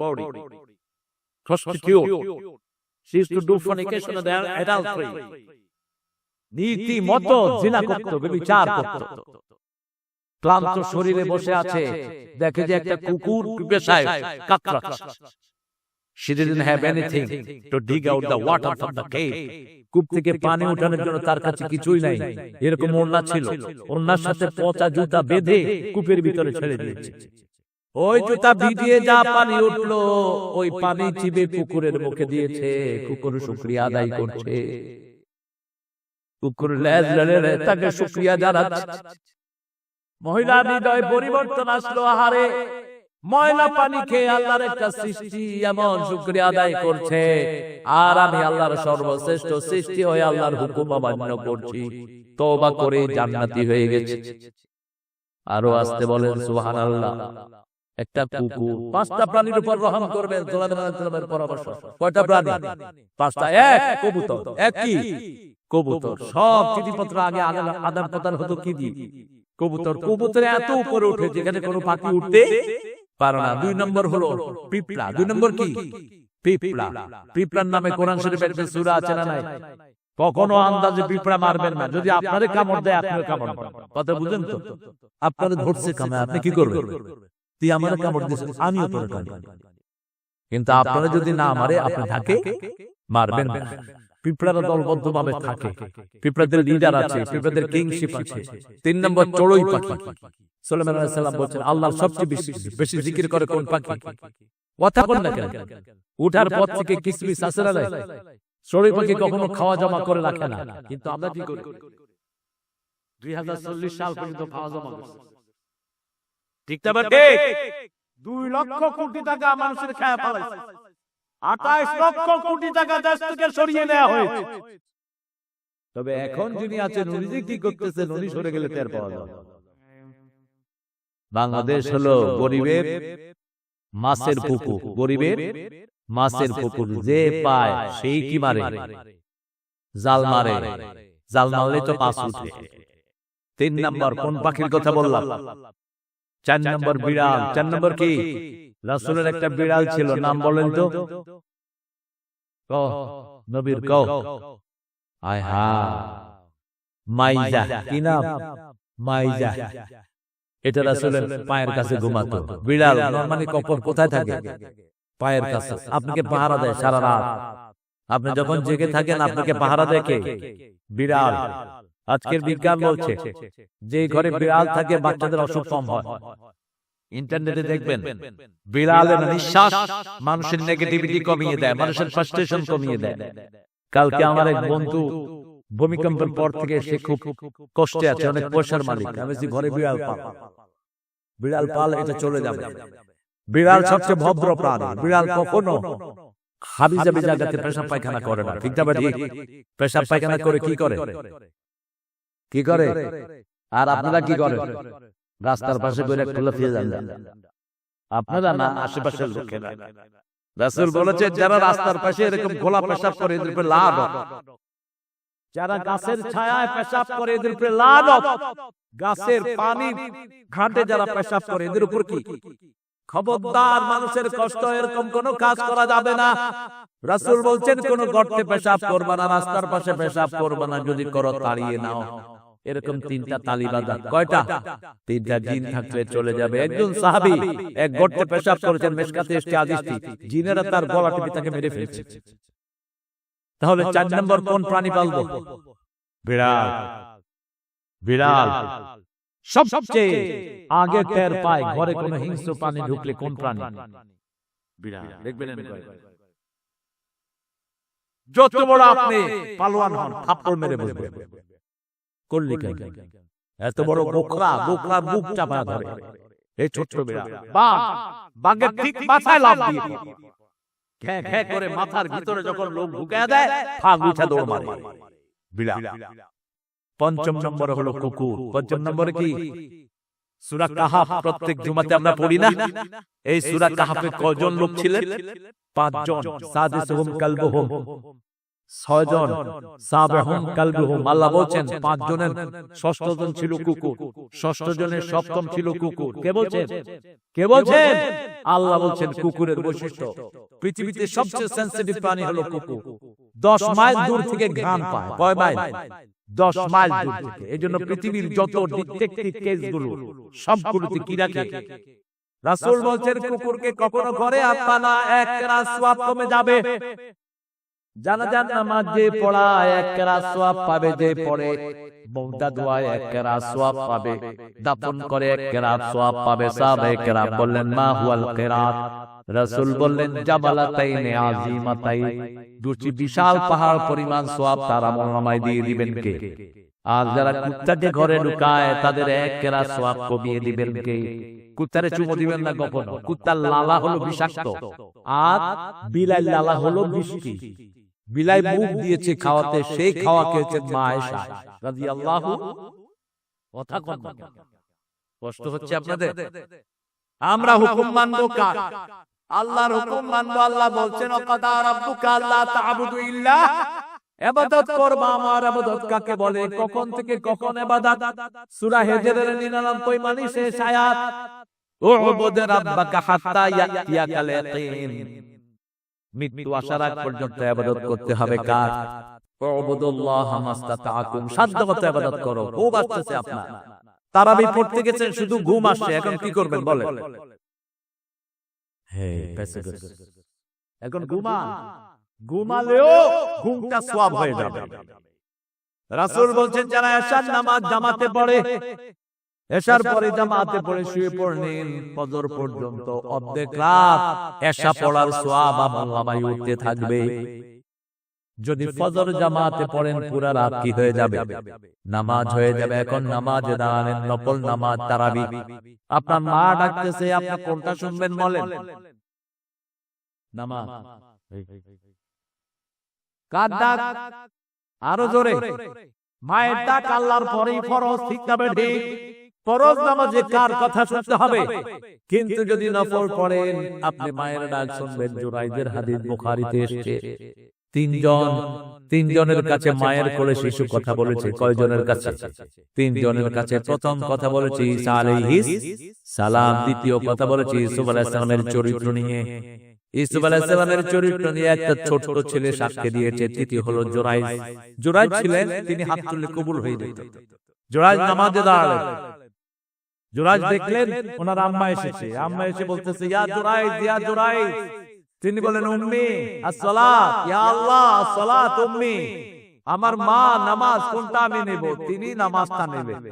body, prostitute. She used to do fornication and adultery. নীতি মতো জিনা করত, ব্যভিচার করত। ক্লান্ত শরীরে বসে আছে, দেখে যে একটা কুকুর পেশায় কাতরাচ্ছে। She didn't have anything to dig out the water from the cave. কূপ থেকে পানি উঠানোর জন্য তার কাছে কিছুই নাই। এরকম ওড়না ছিল, ওড়নার সাথে পচা জুতা বেঁধে কূপের ভিতরে ছেড়ে দিয়েছে। ওই জুতা ভিজিয়ে যা পানি উঠলো, ওই পানি চিবে কুকুরের মুখে দিয়েছে। কুকুর শুকরিয়া আদায় করছে, কুকুর লেজ লেড়ে তাকে শুকরিয়া জানাচ্ছে। মহিলার হৃদয়ে পরিবর্তন আসলো। আহারে, ময়লা পানি খেয়ে আল্লাহর একটা সৃষ্টি এমন শুকরিয়া আদায় করছে, আর আমি আল্লাহর সর্বশ্রেষ্ঠ সৃষ্টি হয়ে আল্লাহর হুকুম অমান্য করছি। তওবা করে জান্নাতি হয়ে গেছে। আরো আসতে বলেন সুবহানাল্লাহ। একটা কুকুর 5টা প্রাণীর উপর রহম করবেন, সুলাইমান আলাইহিস সালামের পরামর্শ। কয়টা প্রাণী? 5টা। এক কবুতর। এক কি? কবুতর। সব চিঠিপত্র আগে আদান প্রদান হতো কি দিয়ে? কবুতর। কবুতরে এত উপরে উঠে যেখানে কোনো পাখি উঠতে পারে না। 2 নম্বর হলো পিঁপড়া। 2 নম্বর কি? পিঁপড়া। পিঁপড়ার নামে কোরআন শরীফের সূরা আছে না নাই? কখনো আন্দাজে পিঁপড়া মারবেন না। যদি আপনারে কামড় দেয়, আপনিও কামড় দেন। কথা বুঝেন তো? আপনারে ধরছে কামে, আপনি কি করবেন? তুই আমারে কামড় দিছিস, আমিও তোরে কামড়। কিন্তু আপনারা যদি না মারে, আপনি তাকে মারবেন না। পিঁপড়ারা দলবদ্ধভাবে থাকে, পিঁপড়াদের লিডার আছে, পিঁপড়াদের কিংশিপ আছে। 3 নম্বর চড়ুই পাখি। সুলাইমান আলাইহিস সালাম বলেন আল্লাহর সবচেয়ে বেশি জিকির করে কোন পাখি? কথা বল না কেন? উঠার পর থেকে কিসমিস আছে না? চড়ুই পাখি কখনো খাওয়া জমা করে রাখে না, কিন্তু আমরা কি করি? 2040 সাল পর্যন্ত খাওয়া জমা করছি। ঠিক না? ঠিক। 2 লক্ষ কোটি টাকা মানুষের খায়া ফেলাইছে। 28 লক্ষ কোটি টাকা দেশ থেকে সরিয়ে নেওয়া হয়েছে। তবে এখন যিনি আছেন, উনি যে কি করতেছেন, উনি সরে গেলে টের পাওয়া যাবে। বাংলাদেশ হলো গরিবের মাছের পুকুর। গরিবের মাছের পুকুর। যে পায় সেই কি মারে? জাল মারে। জাল মারলে তো মাছ উঠে। 3 নম্বর কোন পাখির কথা বললাম? 4 নম্বর বিড়াল। 4 নম্বর কি? রাসূলের একটা বিড়াল ছিল, নাম বলেন তো? নবীর কও। আয় হা, মাইজা। কি নাম? মাইজা। এটা রাসূলের পায়ের কাছে ঘুমাতো। বিড়াল নরমালি কখন কোথায় থাকে? পায়ের কাছে। আপনাকে পাহারা দেয় সারা রাত। আপনি যখন জেগে থাকেন, আপনাকে পাহারা দেয় কে? বিড়াল। আজকের বিজ্ঞান বলছে যে ঘরে বিড়াল থাকে, বাচ্চাদের অসুখ কম হয়। ইন্টারনেটে দেখবেন, বিড়ালের নিঃশ্বাস মানুষের নেগেটিভিটি কমিয়ে দেয়, মানুষের ফ্রাস্ট্রেশন কমিয়ে দেয়। কালকে আমার এক বন্ধু ভূমিকম্পের পর থেকে সে খুব কষ্টে আছে, অনেক পয়সার মালিক। আমি বলছি ঘরে বিড়াল পাল। বিড়াল পাল, এটা চলে যাবে। বিড়াল সবচেয়ে ভদ্র প্রাণী। বিড়াল কখনো হাবিজাবি জায়গাতে পেশাব পায়খানা করে না। ঠিক না? ঠিক। পেশাব পায়খানা করে কি করে? কি করে? আর আপনারা কি করেন? রাস্তার পাশে করে খুলে ফেলে যান। আপনারা না, আশেপাশের লোকেরা। রাসূল বলেছে যারা রাস্তার পাশে এরকম খোলা পেশাব করে, এদের উপরে লানত। যারা গাছের ছায়ায় পেশাব করে, এদের উপরে লানত। গাছের পানি ঘাটে যারা পেশাব করে, এদের উপর কি? খবরদার, মানুষের কষ্ট এরকম কোন কাজ করা যাবে না। রাসূল বলছেন কোন গর্তে পেশাব করবা না, রাস্তার পাশে পেশাব করবা না, যদি করো তাড়িয়ে নাও। এরকম 3টা তালি বাঁধা। কয়টা? 3টা। জিন থাকলে চলে যাবে। একজন সাহাবী এক গর্তে পেশাব করেছেন, মিশকাতে এসেছে হাদিসটি, জিনেরা তার গলা টিপে তাকে মেরে ফেলেছে। তাহলে 4 নম্বর কোন প্রাণী পালবো? বিড়াল। বিড়াল সবচেয়ে আগে টের পায় ঘরে কোনো হিংস্র প্রাণী ঢুকলে। কোন প্রাণী? বিড়াল। দেখবেন যত বড় আপনি পালোয়ান হন, থাপ্পড় মেরে বসবে। করলি কেন? এত বড় গোখরা, গোখরার বুক চাপা ধরে। এই ছোট্ট বিড়াল বাঘ, বাঘের ঠিক মাথায় লাফ দিয়ে ঘ্যাঁ ঘ্যাঁ করে মাথার ভিতরে যখন লোক ঢুকিয়ে দেয়, ফাঁক উঠে দৌড় মারে বিড়াল। 5 নম্বর হলো কুকুর। 5 নম্বরে কি? সূরা কাহাফ প্রত্যেক জুমাতে আমরা পড়ি না? এই সূরা কাহাফে কয়জন লোক ছিলেন? 5 জন। সাদিসুহুম কালবুহুম। 6 জন সাবেহুম কালবুহুম, আল্লাহ বলছেন 5 জনের 6ষ্ঠ জন ছিল কুকুর, 6ষ্ঠ জনের 7ম ছিল কুকুর। কে বলছেন? কে বলছেন? আল্লাহ বলছেন কুকুরের বৈশিষ্ট্য, পৃথিবীতে সবচেয়ে সেনসিটিভ প্রাণী হলো কুকুর। 10 মাইল দূর থেকে ঘ্রাণ পায়। কয় মাইল? 10 মাইল দূর থেকে। এজন্য পৃথিবীর যত ডিটেকটিভ কেসগুলো সবগুলোতে কি রাখে? রাসূল বলছেন কুকুরকে কখনো ঘরে আনবা না, 1 কেরাত সওয়াব কমে যাবে। জানাজার নামাজ যে পড়ায় 1 কেরাত সওয়াব পাবে, যে পড়ে বৌদা দোয়ায় 1 কেরাত সওয়াব পাবে, দাফন করে 1 কেরাত সওয়াব পাবে। সাহাবায়ে কেরাম বললেন মা হুয়াল কেরাত? রাসূল বললেন জাবালাতাইনে আযীমাতাই, দুটি বিশাল পাহাড় পরিমাণ সওয়াব তার আমলনামায় দিয়ে দিবেন কে? আর যারা কুত্তাকে ঘরে ঢুকায় তাদের 1 কেরাত সওয়াব কমিয়ে দিবেন কে? কুত্তারে চুমো দিবেন না কখনো। কুত্তার লালা হলো বিষাক্ত, আর বিলাই লালা হলো মিষ্টি। বিলাই মুখ দিয়েছে খাওয়াতে, সেই খাওয়া খেয়েছেন মা আয়েশা রাদিয়াল্লাহু। কথা কোন? কষ্ট হচ্ছে আপনাদের? আমরা হুকুম মানবো কার? আল্লাহর হুকুম মানবো। আল্লাহ বলছেন ওয়াকাদা রাব্বুকা আল্লা তা'বুদু ইল্লা, ইবাদত করবা। আমার ইবাদত কাকে বলে? কখন থেকে কখন ইবাদত? সূরা হিজরের 99 মানে শেষ আয়াত, উ'বুদ রাব্বাকা হাত্তা ইয়াতিয়াকাল ইয়াকিন। মৃত্যু আসার আগ পর্যন্ত ইবাদত করতে হবে কার? উ'বুদুল্লাহা মাসতাতা'তুম, সাধ্যমতো ইবাদত করো। খুব আসছে আপনার তারাবি পড়তে গেছেন, শুধু ঘুম আসছে, এখন কি করবেন বলেন? এখন ঘুমালেও ঘুমটা সওয়াব হয়ে যাবে। রাসূল বলছেন যারা এশার নামাজ জামাতে পড়ে, এশার পরে জামাতে পড়ে শুয়ে পড়লেন ফজর পর্যন্ত, অর্ধেক রাত এশা পড়ার সওয়াব আমলনামায় উঠতে থাকবে। যদি ফজর জামাতে পড়েন পুরা রাত কি হয়ে যাবে? নামাজ হয়ে যাবে। এখন নামাজে দাঁড়ালেন, নফল নামাজ তারাবি। আপনার মা ডাকতেছে, আপনি কোনটা শুনবেন বলেন? নামাজ। কার ডাক? আরো জোরে। মায়ের ডাক আল্লাহর পরেই ফরজ, ঠিক না ঠিক? ফরজ নামাজে কার কথা শুনতে হবে? কিন্তু যদি নফল পড়েন আপনি মায়ের ডাক শুনবেন। জুরাইজের হাদিস বুখারীতে এসেছে, 3 জনের কাছে মায়ের কোলে শিশু কথা বলেছে। কয়জনের কাছে? 3 জনের কাছে। প্রথম কথা বলেছে ঈসা আলাইহিস সালাম, দ্বিতীয় কথা বলেছে ইউসুফ আলাইহিস সালামের চরিত্র নিয়ে। ইউসুফ আলাইহিস সালামের চরিত্র নিয়ে একটা ছোট ছেলে সাক্ষ্য দিয়েছে। তৃতীয় হলো জুরাইজ। জুরাইজ ছিলেন, তিনি হাত তুললে কবুল হয়ে যেত। জুরাইজ নামাজে দাঁড়ালেন, জুরাইজ দেখলেন ওনার আম্মা এসেছে। আম্মা এসে বলতেছে ইয়া জুরাইজ, ইয়া জুরাইজ। তিনি বলেন উম্মি আসসালাত, ইয়া আল্লাহ আসসালাত উম্মি। আমার মা, নামাজ কোনটা আমি নেব? তিনি নামাজটা নেবেন।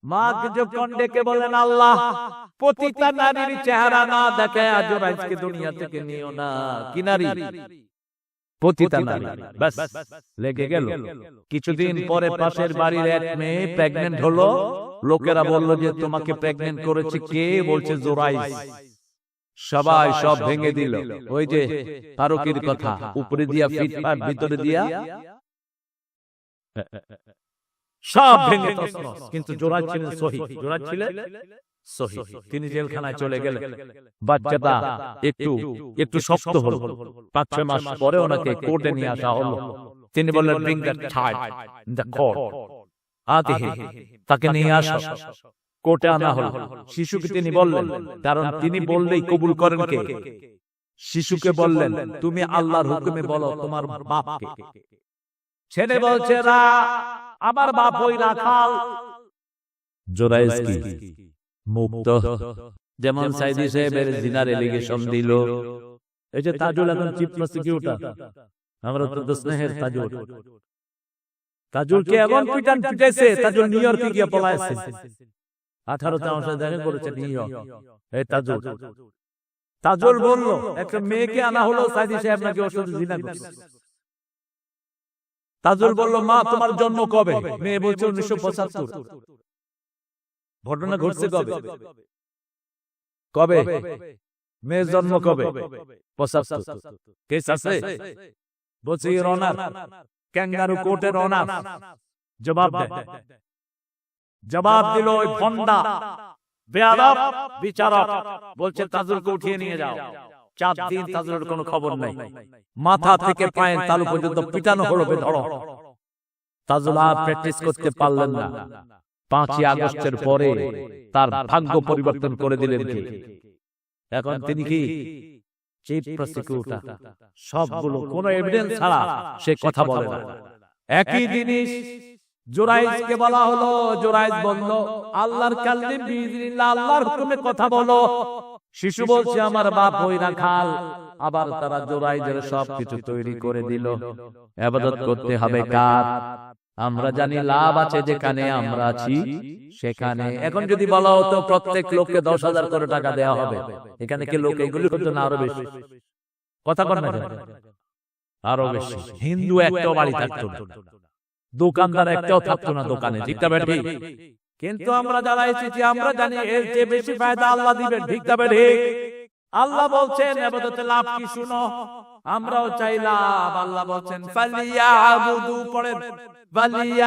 মা কিছুক্ষণ ডেকে বলেন আল্লাহ প্রতিটা নারীর চেহারা না দেখায় জুরাইজকে দুনিয়া থেকে নিও না। কি নারী? প্রতিটা নারী। বাস লেগে গেল। কিছুদিন পরে পাশের বাড়ির এক মেয়ে প্রেগন্যান্ট হলো। লোকেরা বলল যে তোমাকে প্রেগন্যান্ট করেছে কে? বলছে জুরাইজ। সবাই সব ভেঙে দিল। ওই যে ফারুকের কথা, উপরে দিয়া ফিটফাট, ভিতরে দিয়া সব ভেঙে তছনছ। কিন্তু জোরাজ ছিলেন সহি, জোরাজ ছিলেন সহি। তিনি জেলখানায় চলে গেলেন। বাচ্চাটা একটু শক্ত হলো। 5-6 মাস পরে ওনাকে কোর্টে নিয়ে আসা হলো। তিনি বললেন bring that child in the court. তাকে নিয়ে আসো। কোর্টে আনা হলো। শিশুকে তিনি বললেন, কারণ তিনি বললেই কবুল করেন কে? শিশুকে বললেন তুমি আল্লাহর হুকুমে বলো তোমার বাপ কে? ছেলে বলছে না, আমার বাপ ওই রাখাল। জুরাইজ কি মুক্ত? যেমন সাইদি সাহেবের জিনার এলিগেশন দিল। এই যে তাজুল এখন চিফ প্রসিকিউটর, আমরা তো স্নেহের তাজুল। তাজুলকে এমন পিটান পিটাইছে, তাজুল নিউ ইয়র্কে গিয়ে পলাইছে। 18টা অংশে দেখা করেছে নিউ ইয়র্ক। এই তাজুল বলল একটা মেয়েকে আনা হলো, সাইদি সাহেব নাকি ওর সাথে জিনা করছে। তাজুল বলল মা তোমার জন্ম কবে? মেয়ে বলছে 1975। ঘটনা ঘটছে কবে? কবে মেয়ের জন্ম কবে? 75। কেস আছে? বলছে অনার, ক্যাঙ্গারু কোর্টের অনার জবাব দেয়। জবাব দিল ওই ফন্ডা বেয়াদব বিচারক, বলছে তাজুলকে উঠিয়ে নিয়ে যাও। 4 দিন তাজুলের কোনো খবর নাই, মাথা থেকে পায়ের তালু পর্যন্ত পিটানো হলো বেধড়ক। তাজুল আর প্র্যাকটিস করতে পারলেন না। 5ই আগস্টের পরে তার ভাগ্য পরিবর্তন করে দিলেন কে? এখন তিনি কি চিফ প্রসিকিউটর। সবগুলো কোনো এভিডেন্স ছাড়া সে কথা বলে না। একই জিনিস জুরাইজকে বলা হলো, জুরাইজ বলল আল্লাহর কাল্লিম বিইذنিল্লাহ, আল্লাহর হুকুমে কথা বলো। শিশু বলছে আমার বাপ ওই রাখাল। আবার তারা জুরাইজের সবকিছু তৈরি করে দিল। ইবাদত করতে হবে কার? আমরা জানি লাভ আছে যেখানে আমরা আছি সেখানে। এখন যদি বলা হতো প্রত্যেক লোককে 10,000 করে টাকা দেওয়া হবে, এখানে কি লোক এগুলি হতো না আরো বেশি? কথা বল না, আরো বেশি। হিন্দু একটাও বাড়ি থাকতো না, দোকানদার একটাও থাকতো না দোকানে, ঠিক না ঠিক? কিন্তু আমরা যারা এসেছি আমরা জানি এর চেয়ে বেশি ফায়দা আল্লাহ দিবেন, ঠিক না ঠিক? আল্লাহ বলছেন ইবাদতে লাভ কি শুনো, আমরাও চাই লাভ। আল্লাহ বলছেন ফালিয়াবুদু, পড়েন ফালিয়া